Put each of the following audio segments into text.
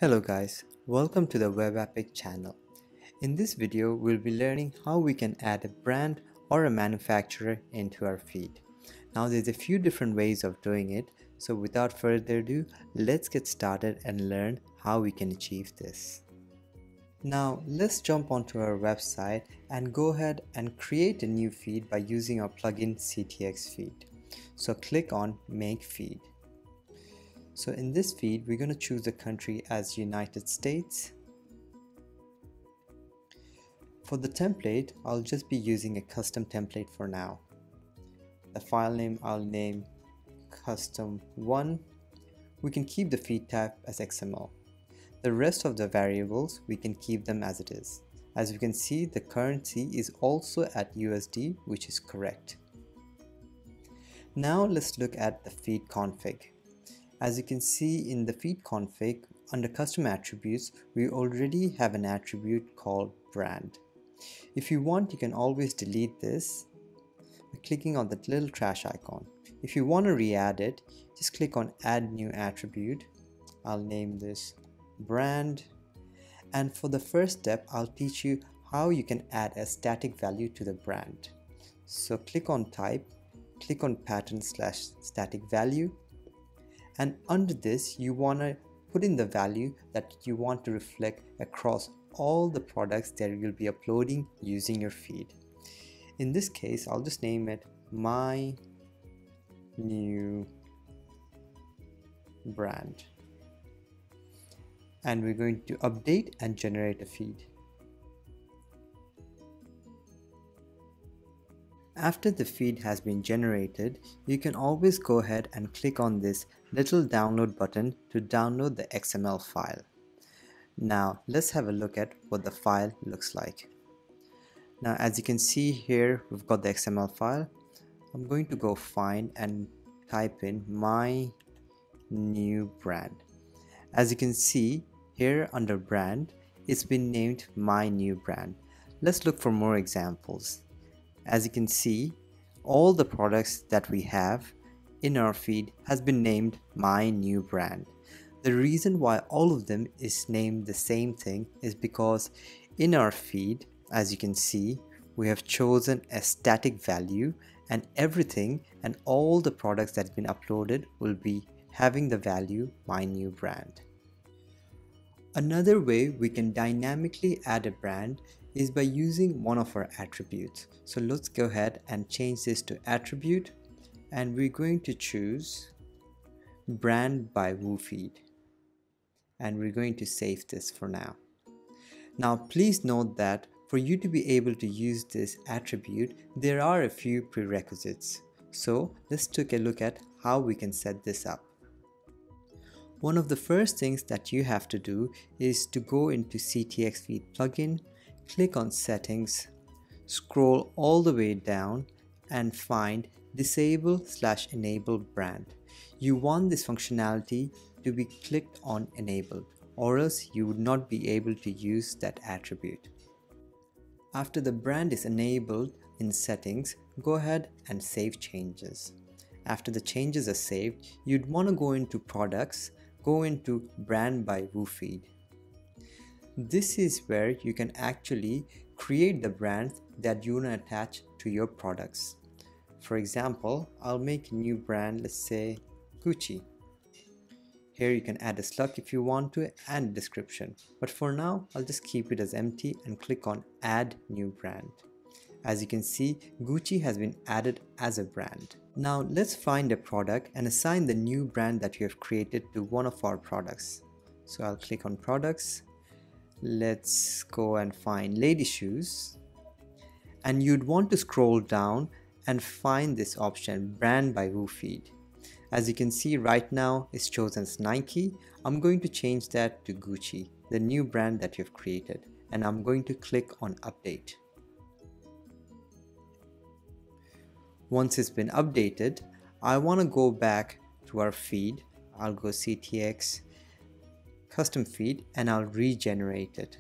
Hello guys, welcome to the WebApic channel. In this video, we'll be learning how we can add a brand or a manufacturer into our feed. Now there's a few different ways of doing it, so without further ado, let's get started and learn how we can achieve this. Now let's jump onto our website and go ahead and create a new feed by using our plugin CTX feed. So click on Make Feed. So in this feed, we're going to choose the country as United States. For the template, I'll just be using a custom template for now. The file name I'll name custom1. We can keep the feed type as XML. The rest of the variables, we can keep them as it is. As you can see, the currency is also at USD, which is correct. Now let's look at the feed config. As you can see in the feed config, under custom attributes, we already have an attribute called brand. If you want, you can always delete this by clicking on the little trash icon. If you want to re-add it, just click on add new attribute. I'll name this brand. And for the first step, I'll teach you how you can add a static value to the brand. So click on type, click on pattern/static value. And under this, you want to put in the value that you want to reflect across all the products that you'll be uploading using your feed. In this case, I'll just name it my new brand. And we're going to update and generate a feed. After the feed has been generated, you can always go ahead and click on this little download button to download the XML file. Now let's have a look at what the file looks like. Now as you can see here, we've got the XML file. I'm going to go find and type in my new brand. As you can see here under brand, it's been named my new brand. Let's look for more examples. As you can see, all the products that we have in our feed has been named my new brand. The reason why all of them is named the same thing is because in our feed, as you can see, we have chosen a static value, and everything and all the products that have been uploaded will be having the value my new brand. Another way we can dynamically add a brand is by using one of our attributes. So let's go ahead and change this to attribute, and we're going to choose brand by WooFeed, and we're going to save this for now. Now please note that for you to be able to use this attribute, there are a few prerequisites. So let's take a look at how we can set this up. One of the first things that you have to do is to go into CTX Feed plugin, click on settings, scroll all the way down and find disable/enable brand. You want this functionality to be clicked on enabled, or else you would not be able to use that attribute. After the brand is enabled in settings, go ahead and save changes. After the changes are saved, you'd want to go into products, go into brand by WooFeed. This is where you can actually create the brands that you want to attach to your products. For example, I'll make a new brand, let's say Gucci. Here you can add a slug if you want to and a description, but for now I'll just keep it as empty and click on add new brand. As you can see, Gucci has been added as a brand. Now let's find a product and assign the new brand that you have created to one of our products. So I'll click on products. Let's go and find lady shoes, and you'd want to scroll down and find this option brand by WooFeed. As you can see right now it's chosen as Nike. I'm going to change that to Gucci, the new brand that you've created, and I'm going to click on update. Once it's been updated, I want to go back to our feed. I'll go CTX custom feed and I'll regenerate it.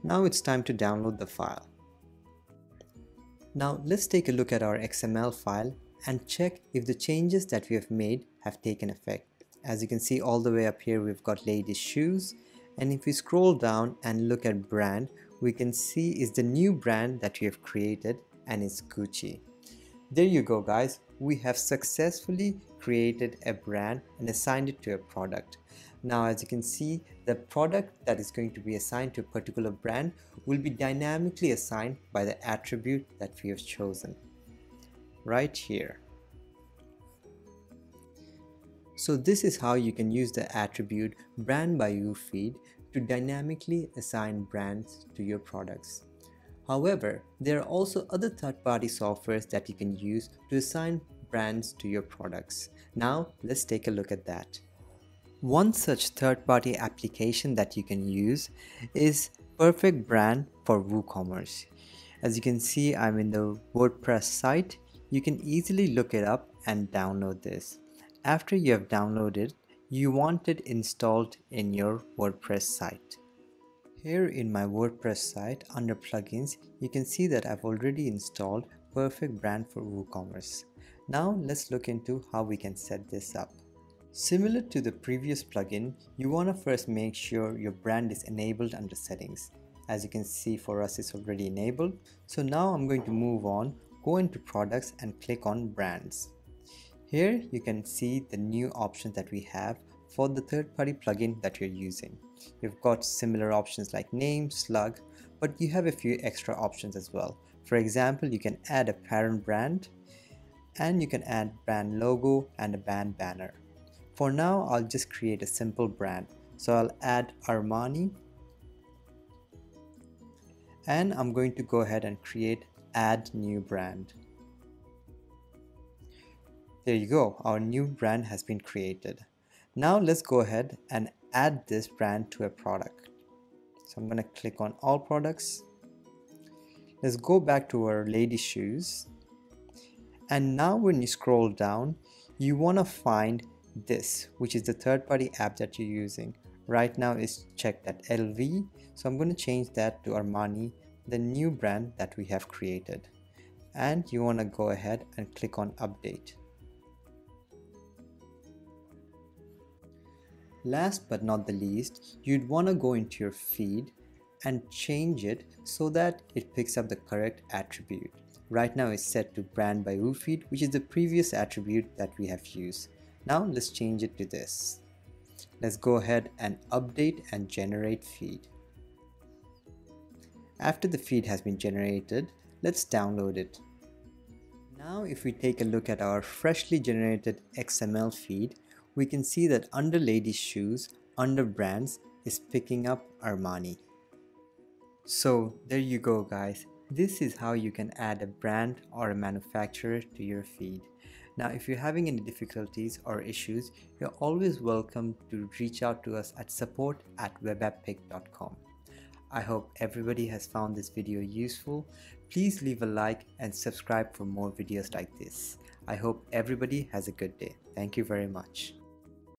Now it's time to download the file. Now let's take a look at our XML file and check if the changes that we have made have taken effect. As you can see all the way up here, we've got ladies shoes, and if we scroll down and look at brand, we can see is the new brand that we have created, and it's Gucci. There you go guys, we have successfully created a brand and assigned it to a product. Now as you can see, the product that is going to be assigned to a particular brand will be dynamically assigned by the attribute that we have chosen right here. So this is how you can use the attribute brand by UFeed to dynamically assign brands to your products. However, there are also other third-party softwares that you can use to assign brands to your products. Now let's take a look at that. One such third-party application that you can use is Perfect Brand for WooCommerce. As you can see, I'm in the WordPress site. You can easily look it up and download this. After you have downloaded, you want it installed in your WordPress site. Here in my WordPress site under plugins, you can see that I've already installed Perfect Brand for WooCommerce. Now let's look into how we can set this up. Similar to the previous plugin, you want to first make sure your brand is enabled under settings. As you can see, for us it's already enabled. So now I'm going to move on, go into products and click on brands. Here you can see the new options that we have for the third-party plugin that you're using. You've got similar options like name, slug, but you have a few extra options as well. For example, you can add a parent brand and you can add brand logo and a brand banner. For now, I'll just create a simple brand. So I'll add Armani and I'm going to go ahead and create add new brand. There you go, our new brand has been created. Now let's go ahead and add this brand to a product. So I'm going to click on all products. Let's go back to our lady shoes. And now when you scroll down, you want to find this, which is the third-party app that you're using. Right now it's checked at LV. So I'm going to change that to Armani, the new brand that we have created. And you want to go ahead and click on update. Last but not the least, you'd want to go into your feed and change it so that it picks up the correct attribute. Right now it's set to brand by UFeed, which is the previous attribute that we have used. Now let's change it to this. Let's go ahead and update and generate feed. After the feed has been generated, let's download it. Now if we take a look at our freshly generated XML feed, we can see that under ladies shoes, under brands is picking up Armani. So there you go guys, this is how you can add a brand or a manufacturer to your feed. Now if you're having any difficulties or issues, you're always welcome to reach out to us at support@webapppick.com. I hope everybody has found this video useful. Please leave a like and subscribe for more videos like this. I hope everybody has a good day. Thank you very much.